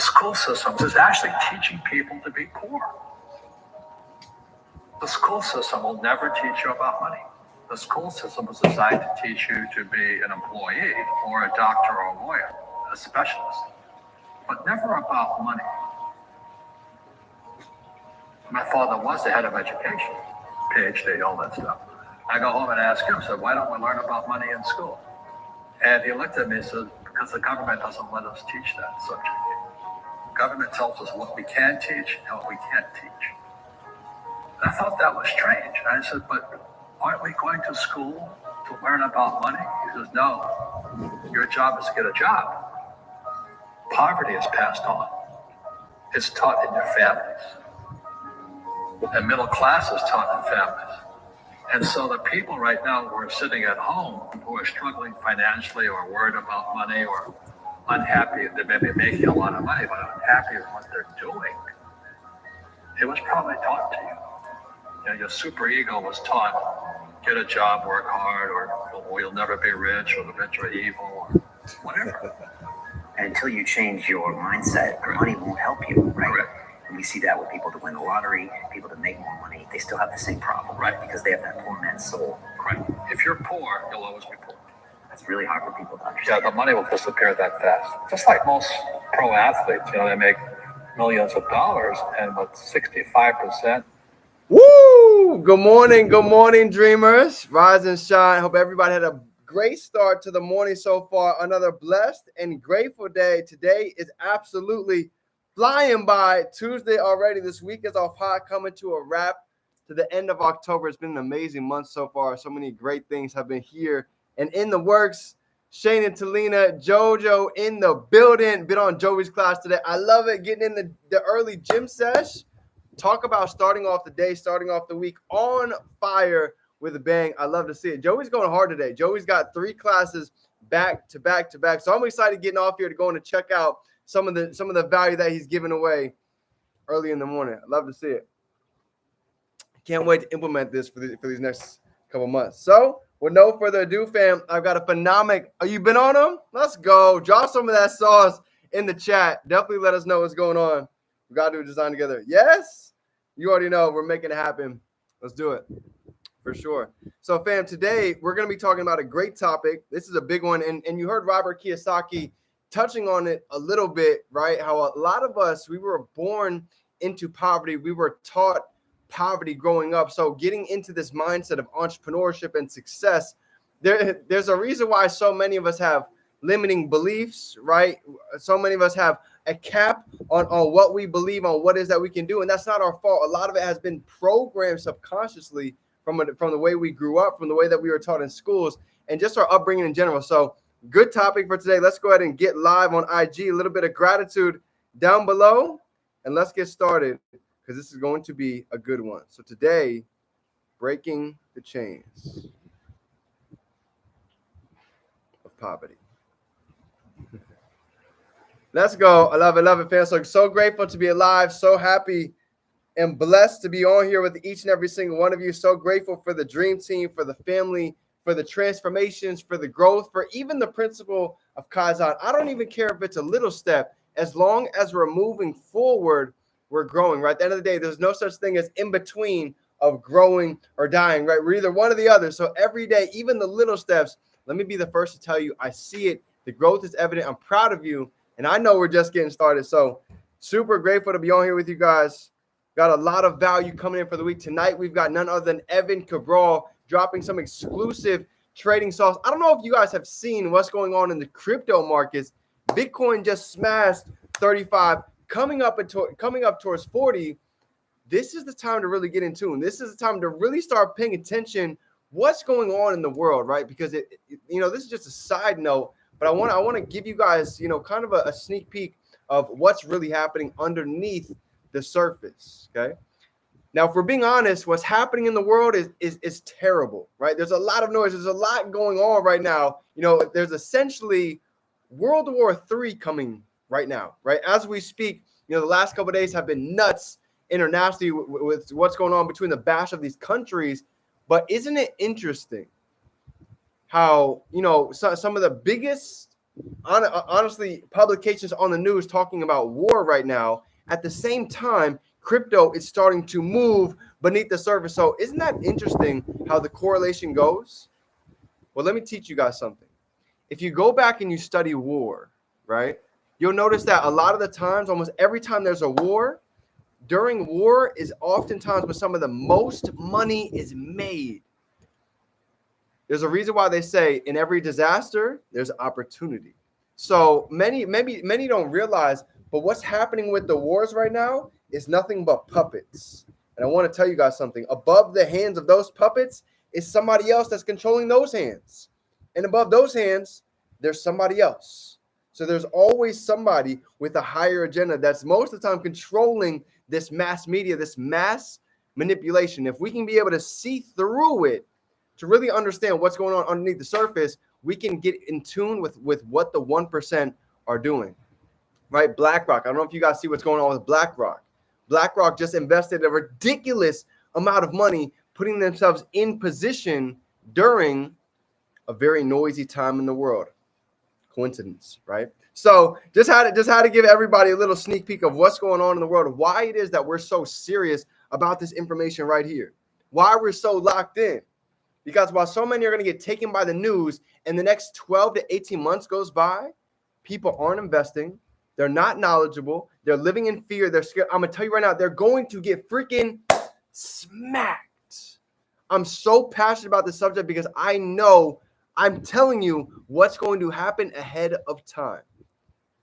school system is actually teaching people to be poor. The school system will never teach you about money. The school system is designed to teach you to be an employee or a doctor or a lawyer, a specialist, but never about money. My father was the head of education, PhD, all that stuff. I go home and ask him, I said, why don't we learn about money in school? And he looked at me and said, because the government doesn't let us teach that subject. Government tells us what we can teach and what we can't teach. And I thought that was strange. I said, but aren't we going to school to learn about money? He says, no, your job is to get a job. Poverty is passed on. It's taught in your families. And middle class is taught in families. And so the people right now who are sitting at home, who are struggling financially or worried about money or unhappy, they may be making a lot of money, but unhappy with what they're doing, it was probably taught to you. You know, your super ego was taught, get a job, work hard, or you'll never be rich, or the rich are evil, or whatever. And until you change your mindset, money won't help you, right? Correct. And we see that with people that win the lottery, people that make more money, they still have the same problem, Right. Because they have that poor man's soul. Right. If you're poor, you'll always be poor. That's really hard for people to Yeah, understand. the money will disappear that fast. Just like most pro athletes, you know, they make millions of dollars, and with 65%. Woo! Good morning, dreamers. Rise and shine. Hope everybody had a great start to the morning so far. Another blessed and grateful day. Today is absolutely flying by. Tuesday already. This week is off hot, coming to a wrap to the end of October. It's been an amazing month so far. So many great things have been here and in the works. Shane and Talina, JoJo in the building. Been on Joey's class today. I love it. Getting in the early gym sesh. Talk about starting off the day, starting off the week on fire with a bang. I love to see it. Joey's going hard today. Joey's got 3 classes back to back to back. So I'm excited getting off here to go and check out some of the value that he's giving away early in the morning. I love to see it. Can't wait to implement this for these next couple months. So with no further ado, fam, I've got a phenomenal. Oh, you been on them? Let's go. Drop some of that sauce in the chat. Definitely let us know what's going on. We got to do a design together. Yes. You already know we're making it happen. Let's do it for sure. So, fam, today we're going to be talking about a great topic. This is a big one. And you heard Robert Kiyosaki touching on it a little bit, right? How a lot of us, we were born into poverty. We were taught poverty growing up. So getting into this mindset of entrepreneurship and success, there's a reason why so many of us have limiting beliefs, right? So many of us have a cap on what we believe, on what it is that we can do. And that's not our fault. A lot of it has been programmed subconsciously from the way we grew up, from the way that we were taught in schools, and just our upbringing in general. So good topic for today. Let's go ahead and get live on IG. A little bit of gratitude down below, and let's get started because this is going to be a good one. So today, breaking the chains of poverty. Let's go. I love it, fam. So grateful to be alive. So happy and blessed to be on here with each and every single one of you. So grateful for the dream team, for the family, for the transformations, for the growth, for even the principle of Kaizen. I don't even care if it's a little step. As long as we're moving forward, we're growing, right? At the end of the day, there's no such thing as in between of growing or dying, right? We're either one or the other. So every day, even the little steps, let me be the first to tell you, I see it. The growth is evident. I'm proud of you. And I know we're just getting started. So super grateful to be on here with you guys. Got a lot of value coming in for the week. Tonight, we've got none other than Evan Cabral dropping some exclusive trading sauce. I don't know if you guys have seen what's going on in the crypto markets. Bitcoin just smashed 35, coming up towards 40. This is the time to really get in tune. This is the time to really start paying attention what's going on in the world, right? Because this is just a side note. But I want to give you guys, kind of a sneak peek of what's really happening underneath the surface. Okay. Now, if we're being honest, what's happening in the world is terrible, right? There's a lot of noise. There's a lot going on right now. There's essentially World War III coming right now, right? As we speak, the last couple of days have been nuts internationally with what's going on between the bash of these countries. But isn't it interesting how, some of the biggest honestly, publications on the news talking about war right now. At the same time, crypto is starting to move beneath the surface. So isn't that interesting how the correlation goes? Well, let me teach you guys something. If you go back and you study war, right, you'll notice that a lot of the times, almost every time there's a war, during war is oftentimes when some of the most money is made. There's a reason why they say in every disaster, there's opportunity. So many don't realize, but what's happening with the wars right now is nothing but puppets. And I want to tell you guys something. Above the hands of those puppets is somebody else that's controlling those hands. And above those hands, there's somebody else. So there's always somebody with a higher agenda that's most of the time controlling this mass media, this mass manipulation. If we can be able to see through it, to really understand what's going on underneath the surface, we can get in tune with what the 1% are doing, right? BlackRock. I don't know if you guys see what's going on with BlackRock. BlackRock just invested a ridiculous amount of money, putting themselves in position during a very noisy time in the world. Coincidence, right? So just had to give everybody a little sneak peek of what's going on in the world, why it is that we're so serious about this information right here, why we're so locked in. Because while so many are going to get taken by the news and the next 12 to 18 months goes by, people aren't investing. They're not knowledgeable. They're living in fear. They're scared. I'm going to tell you right now, they're going to get freaking smacked. I'm so passionate about this subject because I know, I'm telling you what's going to happen ahead of time.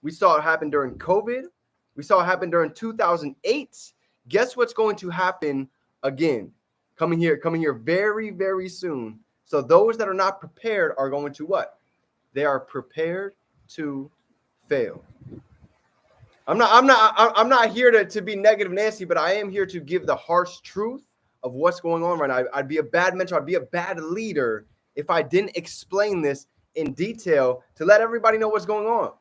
We saw it happen during COVID. We saw it happen during 2008. Guess what's going to happen again? Coming here very, very soon. So those that are not prepared are going to what? They are prepared to fail. I'm not here to be negative Nancy, but I am here to give the harsh truth of what's going on right now. I'd be a bad mentor. I'd be a bad leader if I didn't explain this in detail to let everybody know what's going on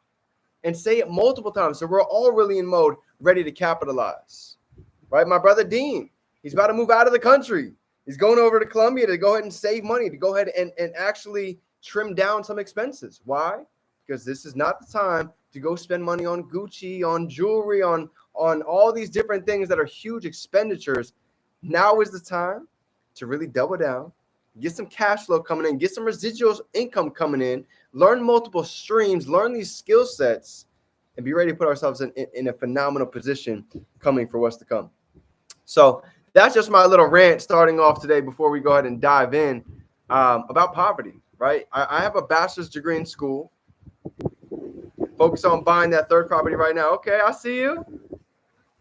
and say it multiple times. So we're all really in mode, ready to capitalize, right? My brother Dean, he's about to move out of the country. He's going over to Colombia to go ahead and save money, to go ahead and actually trim down some expenses. Why? Because this is not the time to go spend money on Gucci, on jewelry, on all these different things that are huge expenditures. Now is the time to really double down, get some cash flow coming in, get some residual income coming in, learn multiple streams, learn these skill sets, and be ready to put ourselves in a phenomenal position coming for what's to come. So that's just my little rant starting off today before we go ahead and dive in about poverty, right? I have a bachelor's degree in school. Focus on buying that third property right now. Okay, I see you.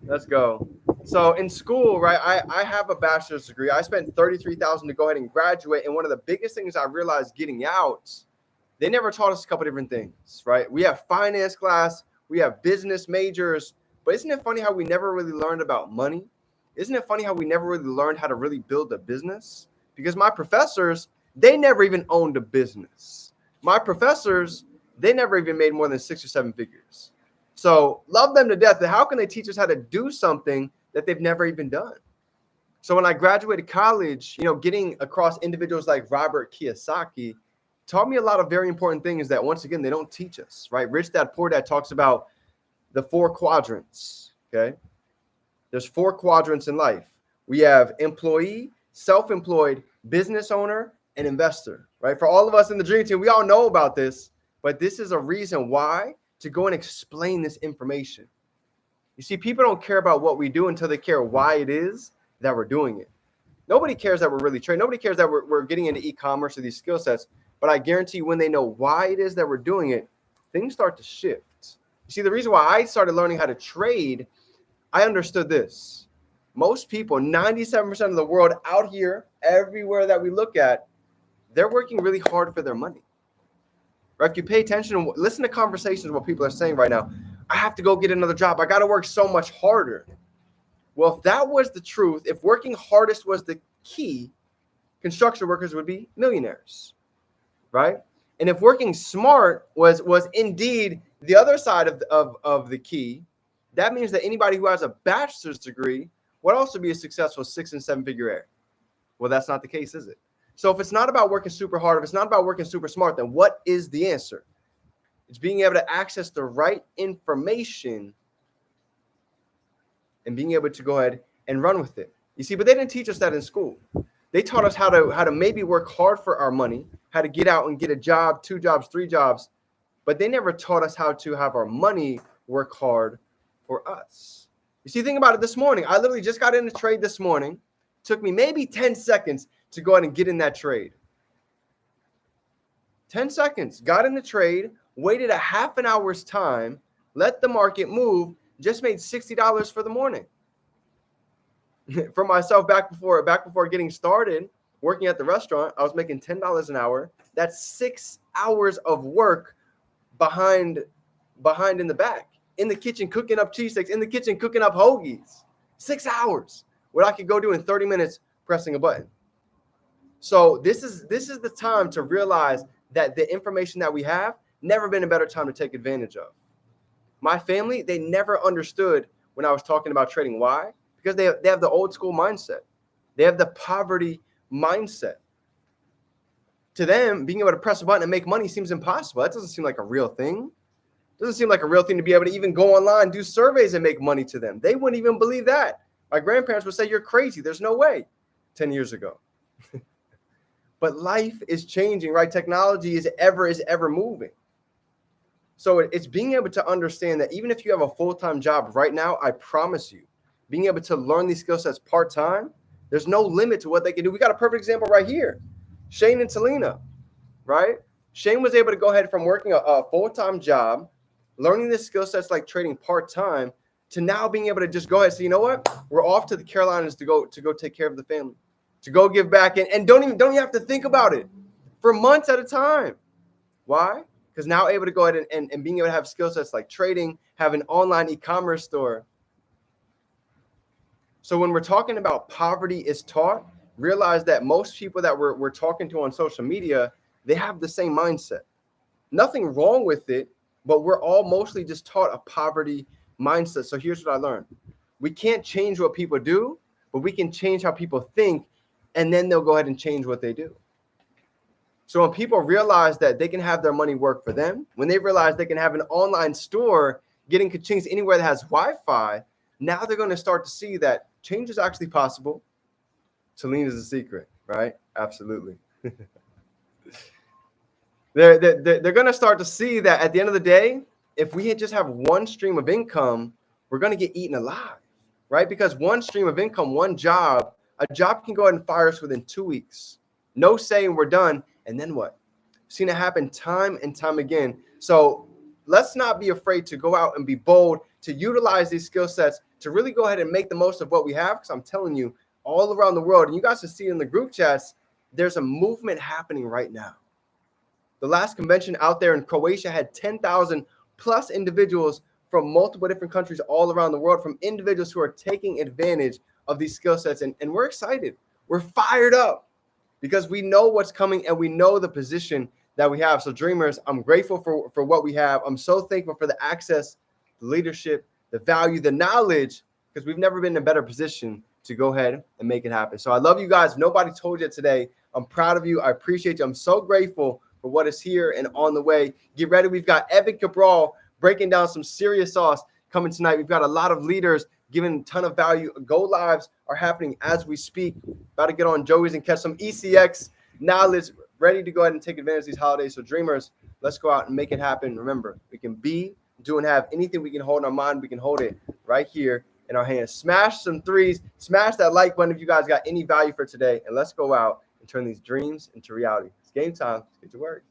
Let's go. So in school, right, I have a bachelor's degree. I spent $33,000 to go ahead and graduate. And one of the biggest things I realized getting out, they never taught us a couple different things, right? We have finance class, we have business majors, but isn't it funny how we never really learned about money? Isn't it funny how we never really learned how to really build a business? Because my professors, they never even owned a business. My professors, they never even made more than 6 or 7 figures. So love them to death. But how can they teach us how to do something that they've never even done? So when I graduated college, getting across individuals like Robert Kiyosaki taught me a lot of very important things that, once again, they don't teach us, right? Rich Dad, Poor Dad talks about the 4 quadrants, okay? There's 4 quadrants in life. We have employee, self-employed, business owner, and investor, right? For all of us in the Dream Team, we all know about this, but this is a reason why to go and explain this information. You see, people don't care about what we do until they care why it is that we're doing it. Nobody cares that we're really trained. Nobody cares that we're getting into e-commerce or these skill sets, but I guarantee when they know why it is that we're doing it, things start to shift. You see, the reason why I started learning how to trade, I understood this. Most people, 97% of the world out here, everywhere that we look at, they're working really hard for their money. Right? If you pay attention and listen to conversations, what people are saying right now, I have to go get another job. I got to work so much harder. Well, if that was the truth, if working hardest was the key, construction workers would be millionaires, right? And if working smart was indeed the other side of the key, that means that anybody who has a bachelor's degree would also be a successful 6- and 7-figure heir. Well, that's not the case, is it? So if it's not about working super hard, if it's not about working super smart, then what is the answer? It's being able to access the right information and being able to go ahead and run with it. You see, but they didn't teach us that in school. They taught us how to maybe work hard for our money, how to get out and get a job, 2 jobs, 3 jobs, but they never taught us how to have our money work hard for us. You see, think about it this morning. I literally just got in a trade this morning. It took me maybe 10 seconds to go ahead and get in that trade. 10 seconds, got in the trade, waited a half an hour's time, let the market move, just made $60 for the morning. For myself, back before getting started, working at the restaurant, I was making $10 an hour. That's 6 hours of work behind in the back, in the kitchen, cooking up cheesesteaks, in the kitchen, cooking up hoagies. 6 hours, what I could go do in 30 minutes pressing a button. So this is the time to realize that the information that we have, never been a better time to take advantage of. My family, they never understood when I was talking about trading. Why? Because they have the old school mindset. They have the poverty mindset. To them, being able to press a button and make money seems impossible. That doesn't seem like a real thing. It doesn't seem like a real thing to be able to even go online, do surveys and make money to them. They wouldn't even believe that. My grandparents would say, "You're crazy. There's no way," 10 years ago. But life is changing, right? Technology is ever moving. So it's being able to understand that even if you have a full-time job right now, I promise you, being able to learn these skill sets part-time, there's no limit to what they can do. We got a perfect example right here. Shane and Selena, right? Shane was able to go ahead from working a full-time job, learning the skill sets like trading part-time, to now being able to just go ahead and say, you know what? We're off to the Carolinas to go take care of the family, to go give back, and don't even have to think about it for months at a time. Why? Because now able to go ahead and being able to have skill sets like trading, have an online e-commerce store. So when we're talking about poverty is taught, realize that most people that we're talking to on social media, they have the same mindset. Nothing wrong with it, but we're all mostly just taught a poverty mindset. So here's what I learned. We can't change what people do, but we can change how people think, and then they'll go ahead and change what they do. So when people realize that they can have their money work for them, when they realize they can have an online store getting ka-chings anywhere that has Wi-Fi, now they're going to start to see that change is actually possible. Selena is the secret, right? Absolutely. They're going to start to see that at the end of the day, if we just have one stream of income, we're going to get eaten alive, right? Because one stream of income, one job, a job can go ahead and fire us within 2 weeks. No saying we're done. And then what? I've seen it happen time and time again. So let's not be afraid to go out and be bold, to utilize these skill sets, to really go ahead and make the most of what we have. Because I'm telling you, all around the world, and you guys can see in the group chats, there's a movement happening right now. The last convention out there in Croatia had 10,000 plus individuals from multiple different countries all around the world, from individuals who are taking advantage of these skill sets. And we're excited. We're fired up because we know what's coming and we know the position that we have. So dreamers, I'm grateful for what we have. I'm so thankful for the access, the leadership, the value, the knowledge, because we've never been in a better position to go ahead and make it happen. So I love you guys. Nobody told you today. I'm proud of you. I appreciate you. I'm so grateful for what is here and on the way. Get ready. We've got Evan Cabral breaking down some serious sauce coming tonight. We've got a lot of leaders giving a ton of value. Go lives are happening as we speak. About to get on Joey's and catch some ECX knowledge, ready to go ahead and take advantage of these holidays. So dreamers, let's go out and make it happen. Remember, we can be, do, and have anything we can hold in our mind. We can hold it right here in our hands. Smash some threes. Smash that like button if you guys got any value for today. And let's go out and turn these dreams into reality. It's game time. Let's get to work.